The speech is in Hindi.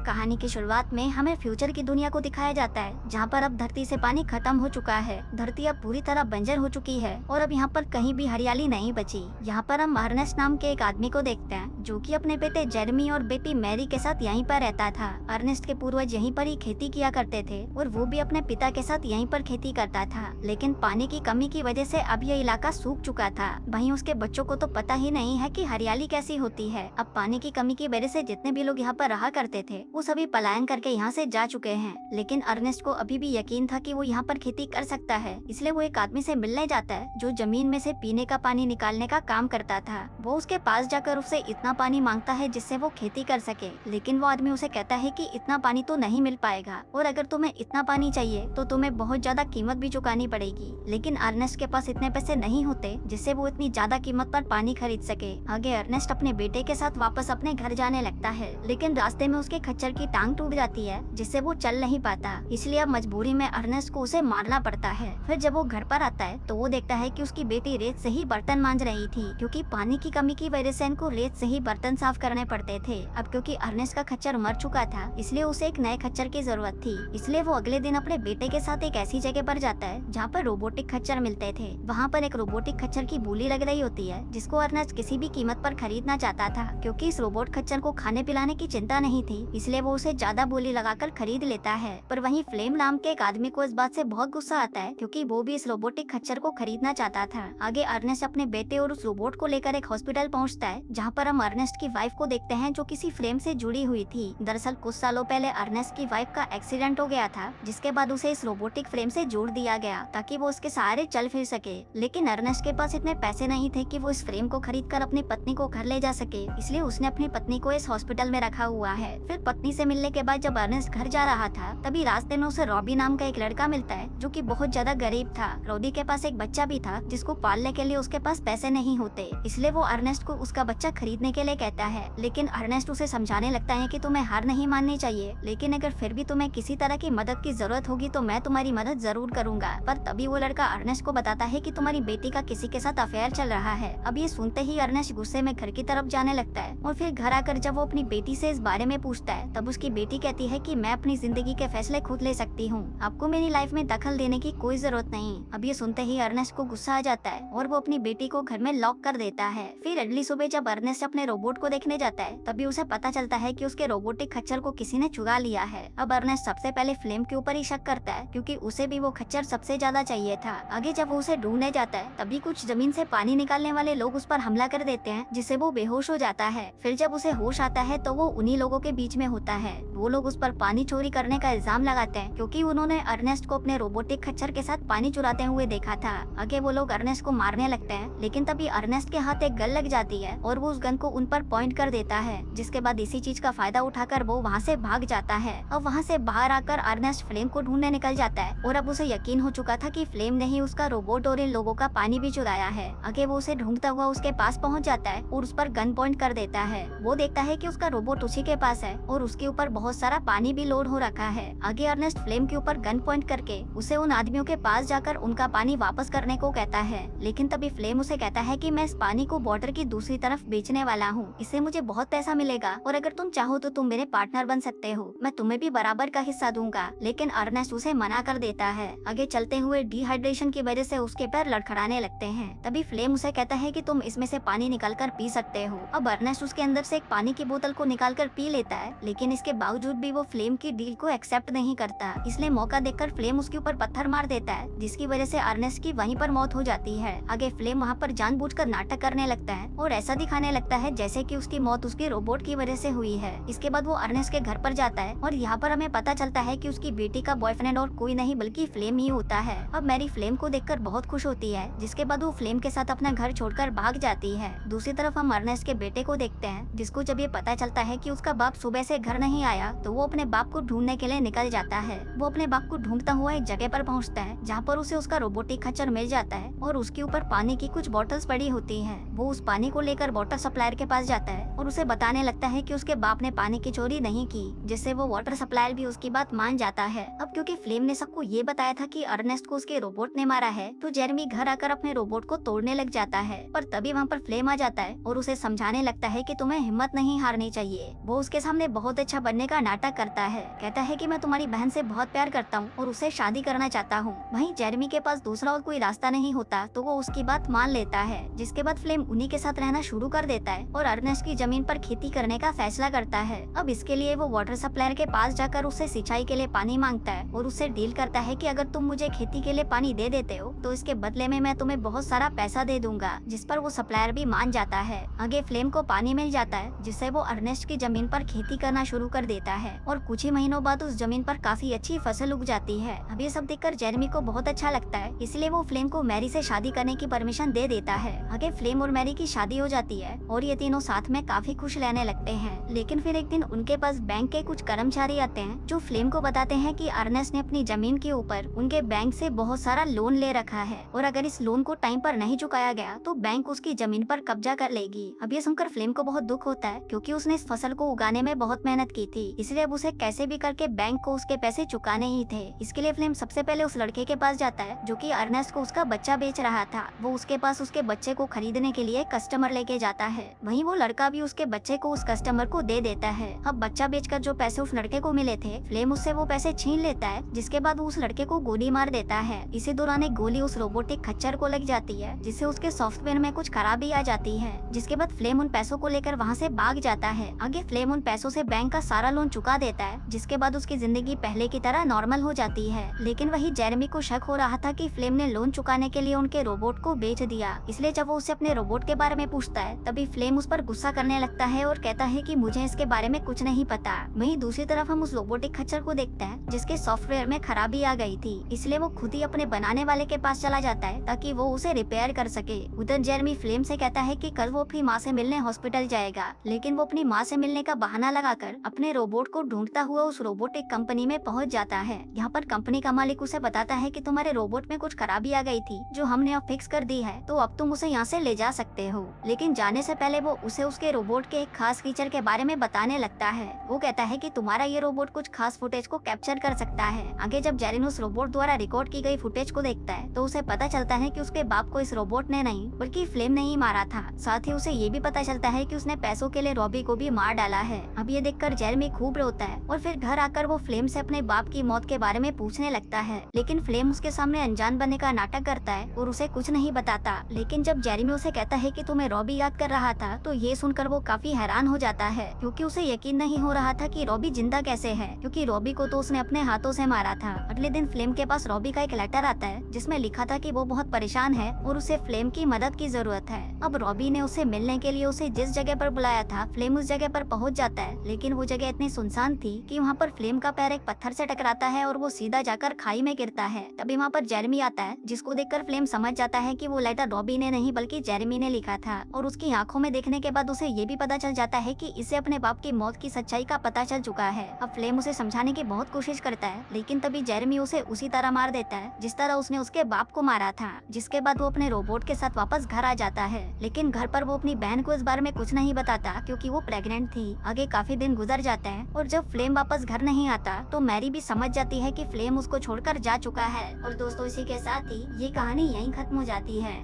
कहानी की शुरुआत में हमें फ्यूचर की दुनिया को दिखाया जाता है, जहाँ पर अब धरती से पानी खत्म हो चुका है। धरती अब पूरी तरह बंजर हो चुकी है और अब यहाँ पर कहीं भी हरियाली नहीं बची। यहाँ पर हम अर्नेस्ट नाम के एक आदमी को देखते हैं, जो कि अपने बेटे जेरेमी और बेटी मैरी के साथ यहीं पर रहता था। अर्नेस्ट के पूर्वज यहीं पर ही खेती किया करते थे और वो भी अपने पिता के साथ यहीं पर खेती करता था, लेकिन पानी की कमी की वजह से अब ये इलाका सूख चुका था। वहीं उसके बच्चों को तो पता ही नहीं है कि हरियाली कैसी होती है। अब पानी की कमी की वजह से जितने भी लोग यहाँ पर रहा करते थे वो सभी पलायन करके यहाँ से जा चुके हैं, लेकिन अर्नेस्ट को अभी भी यकीन था कि वो यहाँ पर खेती कर सकता है। इसलिए वो एक आदमी से मिलने जाता है जो जमीन में से पीने का पानी निकालने का काम करता था। वो उसके पास जाकर उससे इतना पानी मांगता है जिससे वो खेती कर सके, लेकिन वो आदमी उसे कहता है कि इतना पानी तो नहीं मिल पाएगा और अगर तुम्हें इतना पानी चाहिए तो तुम्हें बहुत ज्यादा कीमत भी चुकानी पड़ेगी। लेकिन अर्नेस्ट के पास इतने पैसे नहीं होते जिससे वो इतनी ज्यादा कीमत पर पानी खरीद सके। आगे अर्नेस्ट अपने बेटे के साथ वापस अपने घर जाने लगता है, लेकिन रास्ते में उसके खच्चर की टांग टूट जाती है जिससे वो चल नहीं पाता। इसलिए अब मजबूरी में अर्नेस्ट को उसे मारना पड़ता है। फिर जब वो घर पर आता है तो वो देखता है कि उसकी बेटी रेत से ही बर्तन मांज रही थी, क्योंकि पानी की कमी की वजह से इनको रेत से ही बर्तन साफ करने पड़ते थे। अब क्योंकि अर्नेस्ट का खच्चर मर चुका था इसलिए उसे एक नए खच्चर की जरूरत थी। इसलिए वो अगले दिन अपने बेटे के साथ एक ऐसी जगह पर जाता है जहाँ पर रोबोटिक खच्चर मिलते थे। वहाँ पर एक रोबोटिक खच्चर की बोली लग रही होती है जिसको अर्नेस्ट किसी भी कीमत पर खरीदना चाहता था, क्योंकि इस रोबोट खच्चर को खाने पिलाने की चिंता नहीं थी, इसलिए वो उसे ज्यादा बोली लगाकर खरीद लेता है। पर वहीं फ्लेम नाम के एक आदमी को इस बात से बहुत गुस्सा आता है, क्योंकि वो भी इस रोबोटिक खच्चर को खरीदना चाहता था। आगे अर्नेस्ट अपने बेटे और उस रोबोट को लेकर एक हॉस्पिटल पहुंचता है, जहां पर हम अर्नेस्ट की वाइफ को देखते हैं जो किसी फ्लेम से जुड़ी हुई थी। दरअसल कुछ सालों पहले अर्नेस्ट की वाइफ का एक्सीडेंट हो गया था, जिसके बाद उसे इस रोबोटिक फ्रेम से जोड़ दिया गया ताकि वो उसके सहारे चल फिर सके। लेकिन अर्नेस्ट के पास इतने पैसे नहीं थे कि वो इस फ्रेम को खरीद कर अपनी पत्नी को घर ले जा सके, इसलिए उसने अपनी पत्नी को इस हॉस्पिटल में रखा हुआ है। फिर पत्नी से मिलने के बाद जब अर्नेस्ट घर जा रहा था तभी रास्ते में उसे रॉबी नाम का एक लड़का मिलता है जो कि बहुत ज्यादा गरीब था। रॉबी के पास एक बच्चा भी था जिसको पालने के लिए उसके पास पैसे नहीं होते, इसलिए वो अर्नेस्ट को उसका बच्चा खरीदने के लिए कहता है। लेकिन अर्नेस्ट उसे समझाने लगता है कि तुम्हें हार नहीं माननी चाहिए, लेकिन अगर फिर भी तुम्हें किसी तरह की मदद की जरूरत होगी तो मैं तुम्हारी मदद जरूर करूंगा। पर तभी वो लड़का अर्नेस्ट को बताता है कि तुम्हारी बेटी का किसी के साथ अफेयर चल रहा है। अब ये सुनते ही अर्नेस्ट गुस्से में घर की तरफ जाने लगता है और फिर घर आकर जब वो अपनी बेटी से इस बारे में पूछता है तब उसकी बेटी कहती है कि मैं अपनी जिंदगी के फैसले खुद ले सकती हूँ, आपको मेरी लाइफ में दखल देने की कोई जरूरत नहीं। अब ये सुनते ही अर्नेस्ट को गुस्सा आ जाता है और वो अपनी बेटी को घर में लॉक कर देता है। फिर अगली सुबह जब अर्नेस्ट अपने रोबोट को देखने जाता है तभी उसे पता चलता है कि उसके रोबोटिक खच्चर को किसी ने चुरा लिया है। अब अर्नेस्ट सबसे पहले फ्लेम के ऊपर ही शक करता है, क्योंकि उसे भी वो खच्चर सबसे ज्यादा चाहिए था। आगे जब वो उसे ढूंढने जाता है तभी कुछ जमीन से पानी निकालने वाले लोग उस पर हमला कर देते हैं, जिससे वो बेहोश हो जाता है। फिर जब उसे होश आता है तो वो उन्हीं लोगों के बीच में होता है। वो लोग उस पर पानी चोरी करने का इल्जाम लगाते हैं, क्योंकि उन्होंने अर्नेस्ट को अपने रोबोटिक खच्चर के साथ पानी चुराते हुए देखा था। आगे वो लोग अर्नेस्ट को मारने लगते हैं, लेकिन तभी अर्नेस्ट के हाथ एक गन लग जाती है और वो उस गन को उन पर पॉइंट कर देता है, जिसके बाद इसी चीज का फायदा उठाकर वो वहाँ से भाग जाता है। अब वहाँ से बाहर आकर अर्नेस्ट फ्लेम को ढूंढने निकल जाता है और अब उसे यकीन हो चुका था कि फ्लेम ने ही उसका रोबोट और इन लोगों का पानी भी चुराया है। आगे वो उसे ढूंढता हुआ उसके पास पहुँच जाता है और उस पर गन पॉइंट कर देता है। वो देखता है कि उसका रोबोट उसी के पास है और उसके ऊपर बहुत सारा पानी भी लोड हो रखा है। आगे अर्नेस्ट फ्लेम के ऊपर गन पॉइंट करके उसे उन आदमियों के पास जाकर उनका पानी वापस करने को कहता है, लेकिन तभी फ्लेम उसे कहता है कि मैं इस पानी को बॉर्डर की दूसरी तरफ बेचने वाला हूँ, इससे मुझे बहुत पैसा मिलेगा और अगर तुम चाहो तो तुम मेरे पार्टनर बन सकते हो, मैं तुम्हें भी बराबर का हिस्सा दूंगा। लेकिन अर्नेस्ट उसे मना कर देता है। आगे चलते हुए डिहाइड्रेशन की वजह से उसके पैर लड़खड़ाने लगते हैं। तभी फ्लेम उसे कहता है कि तुम इसमें से पानी निकाल कर पी सकते हो। अब अर्नेस्ट उसके अंदर से एक पानी की बोतल को निकाल कर पी लेता है, लेकिन इसके बावजूद भी वो फ्लेम की डील को एक्सेप्ट नहीं करता। इसलिए मौका देखकर फ्लेम उसके ऊपर पत्थर मार देता है, जिसकी वजह से अर्नेस्ट की वहीं पर मौत हो जाती है। आगे फ्लेम वहाँ पर जानबूझकर नाटक करने लगता है और ऐसा दिखाने लगता है जैसे कि उसकी मौत उसके रोबोट की वजह से हुई है। इसके बाद वो अर्नेस्ट के घर पर जाता है और यहाँ पर हमें पता चलता है कि उसकी बेटी का बॉयफ्रेंड और कोई नहीं बल्कि फ्लेम ही होता है। अब मैरी फ्लेम को देखकर बहुत खुश होती है, जिसके बाद वो फ्लेम के साथ अपना घर छोड़कर भाग जाती है। दूसरी तरफ हम अर्नेस्ट के बेटे को देखते हैं, जिसको जब ये पता चलता है कि उसका बाप सुबह से घर नहीं आया तो वो अपने बाप को ढूंढने के लिए निकल जाता है। वो अपने बाप को ढूंढता हुआ एक जगह पर पहुंचता है, जहाँ पर उसे उसका रोबोटिक खच्चर मिल जाता है और उसके ऊपर पानी की कुछ बॉटल्स पड़ी होती हैं। वो उस पानी को लेकर वाटर सप्लायर के पास जाता है और उसे बताने लगता है कि उसके बाप ने पानी की चोरी नहीं की, जिससे वो वाटर सप्लायर भी उसकी बात मान जाता है। अब क्योंकि फ्लेम ने सबको ये बताया था कि अर्नेस्ट को उसके रोबोट ने मारा है, तो जेरेमी घर आकर अपने रोबोट को तोड़ने लग जाता है। पर तभी वहाँ पर फ्लेम आ जाता है और उसे समझाने लगता है कि तुम्हें हिम्मत नहीं हारनी चाहिए। वो उसके सामने बहुत बहुत अच्छा बनने का नाटक करता है। कहता है कि मैं तुम्हारी बहन से बहुत प्यार करता हूँ और उससे शादी करना चाहता हूँ। वहीं जेरेमी के पास दूसरा और कोई रास्ता नहीं होता तो वो उसकी बात मान लेता है, जिसके बाद फ्लेम उन्हीं के साथ रहना शुरू कर देता है और अर्नेस्ट की जमीन पर खेती करने का फैसला करता है। अब इसके लिए वो वाटर सप्लायर के पास जाकर उससे सिंचाई के लिए पानी मांगता है और उससे डील करता है कि अगर तुम मुझे खेती के लिए पानी दे देते हो तो इसके बदले में मैं तुम्हें बहुत सारा पैसा दे दूंगा, जिस पर वो सप्लायर भी मान जाता है। आगे फ्लेम को पानी मिल जाता है, जिससे वो अर्नेस्ट की जमीन पर खेती करना शुरू कर देता है और कुछ ही महीनों बाद उस जमीन पर काफी अच्छी फसल उग जाती है। अब ये सब देखकर जेरेमी को बहुत अच्छा लगता है, इसलिए वो फ्लेम को मैरी से शादी करने की परमिशन दे देता है। आगे फ्लेम और मैरी की शादी हो जाती है और ये तीनों साथ में काफी खुश रहने लगते हैं। लेकिन फिर एक दिन उनके पास बैंक के कुछ कर्मचारी आते हैं जो फ्लेम को बताते हैं कि अर्नेस्ट ने अपनी जमीन के ऊपर उनके बैंक से बहुत सारा लोन ले रखा है और अगर इस लोन को टाइम पर नहीं चुकाया गया तो बैंक उसकी जमीन पर कब्जा कर लेगी। अब ये सुनकर फ्लेम को बहुत दुख होता है, क्योंकि उसने इस फसल को उगाने में बहुत मेहनत की थी, इसलिए अब उसे कैसे भी करके बैंक को उसके पैसे चुकाने ही थे। इसके लिए फ्लेम सबसे पहले उस लड़के के पास जाता है जो कि अर्नेस्ट को उसका बच्चा बेच रहा था। वो उसके पास उसके बच्चे को खरीदने के लिए कस्टमर लेके जाता है। वहीं वो लड़का भी उसके बच्चे को उस कस्टमर को दे देता है। अब बच्चा बेचकर जो पैसे उस लड़के को मिले थे, फ्लेम उससे वो पैसे छीन लेता है, जिसके बाद वो उस लड़के को गोली मार देता है। इसी दौरान एक गोली उस रोबोटिक खच्चर को लग जाती है, जिससे उसके सॉफ्टवेयर में कुछ खराबी आ जाती है, जिसके बाद फ्लेम उन पैसों को लेकर वहाँ से भाग जाता है। आगे फ्लेम उन पैसों से बैंक का सारा लोन चुका देता है, जिसके बाद उसकी जिंदगी पहले की तरह नॉर्मल हो जाती है। लेकिन वही जेरेमी को शक हो रहा था कि फ्लेम ने लोन चुकाने के लिए उनके रोबोट को बेच दिया, इसलिए जब वो उससे अपने रोबोट के बारे में पूछता है तभी फ्लेम उस पर गुस्सा करने लगता है और कहता है कि मुझे इसके बारे में कुछ नहीं पता। वहीं दूसरी तरफ हम उस रोबोटिक खच्चर को देखते हैं जिसके सॉफ्टवेयर में खराबी आ गई थी, इसलिए वो खुद ही अपने बनाने वाले के पास चला जाता है ताकि वो उसे रिपेयर कर सके। उधर जेरेमी फ्लेम से कहता है कि कल वो अपनी माँ से मिलने हॉस्पिटल जाएगा, लेकिन वो अपनी माँ से मिलने का बहाना लगाकर अपने रोबोट को ढूंढता हुआ उस रोबोटिक कंपनी में पहुंच जाता है। यहाँ पर कंपनी का मालिक उसे बताता है कि तुम्हारे रोबोट में कुछ खराबी आ गई थी जो हमने अब फिक्स कर दी है, तो अब तुम उसे यहाँ से ले जा सकते हो। लेकिन जाने से पहले वो उसे उसके रोबोट के एक खास फीचर के बारे में बताने लगता है। वो कहता है कि तुम्हारा ये रोबोट कुछ खास फुटेज को कैप्चर कर सकता है। आगे जब जेरेमी उस रोबोट द्वारा रिकॉर्ड की गई फुटेज को देखता है तो उसे पता चलता है कि उसके बाप को इस रोबोट ने नहीं बल्कि फ्लेम ने ही मारा था। साथ ही उसे ये भी पता चलता है कि उसने पैसों के लिए रॉबी को भी मार डाला है। अब ये देखकर जेरेमी खूब रोता है और फिर घर आकर वो फ्लेम से अपने बाप की मौत के बारे में पूछने लगता है, लेकिन फ्लेम उसके सामने अनजान बनने का नाटक करता है और उसे कुछ नहीं बताता। लेकिन जब जेरेमी उसे कहता है कि तुम्हें रॉबी याद कर रहा था तो ये सुनकर वो काफी हैरान हो जाता है, क्योंकि उसे यकीन नहीं हो रहा था कि रॉबी जिंदा कैसे है, क्योंकि रॉबी को तो उसने अपने हाथों से मारा था। अगले दिन फ्लेम के पास रॉबी का एक लेटर आता है जिसमें लिखा था कि वो बहुत परेशान है और उसे फ्लेम की मदद की जरूरत है। अब रॉबी ने उसे मिलने के लिए उसे जिस जगह पर बुलाया था, फ्लेम उस जगह पर पहुंच जाता है, लेकिन वो जगह इतनी सुनसान थी कि वहाँ पर फ्लेम का पैर एक पत्थर से टकराता है और वो सीधा जाकर खाई में गिरता है। तभी वहाँ पर जेरेमी आता है, जिसको देखकर फ्लेम समझ जाता है कि वो लेटर रॉबी ने नहीं बल्कि जेरेमी ने लिखा था। और उसकी आंखों में देखने के बाद उसे ये भी पता चल जाता है कि इसे अपने बाप की मौत की सच्चाई का पता चल चुका है। अब फ्लेम उसे समझाने की बहुत कोशिश करता है, लेकिन तभी जेरेमी उसे उसी तरह मार देता है जिस तरह उसने उसके बाप को मारा था। जिसके बाद वो अपने रोबोट के साथ वापस घर आ जाता है, लेकिन घर पर वो अपनी बहन को इस बारे में कुछ नहीं बताता क्योंकि वो प्रेग्नेंट थी। आगे काफी दिन गुजर जाते हैं और जब फ्लेम वापस घर नहीं आता तो मैरी भी समझ जाती है कि फ्लेम उसको छोड़कर जा चुका है। और दोस्तों, इसी के साथ ही ये कहानी यहीं खत्म हो जाती है।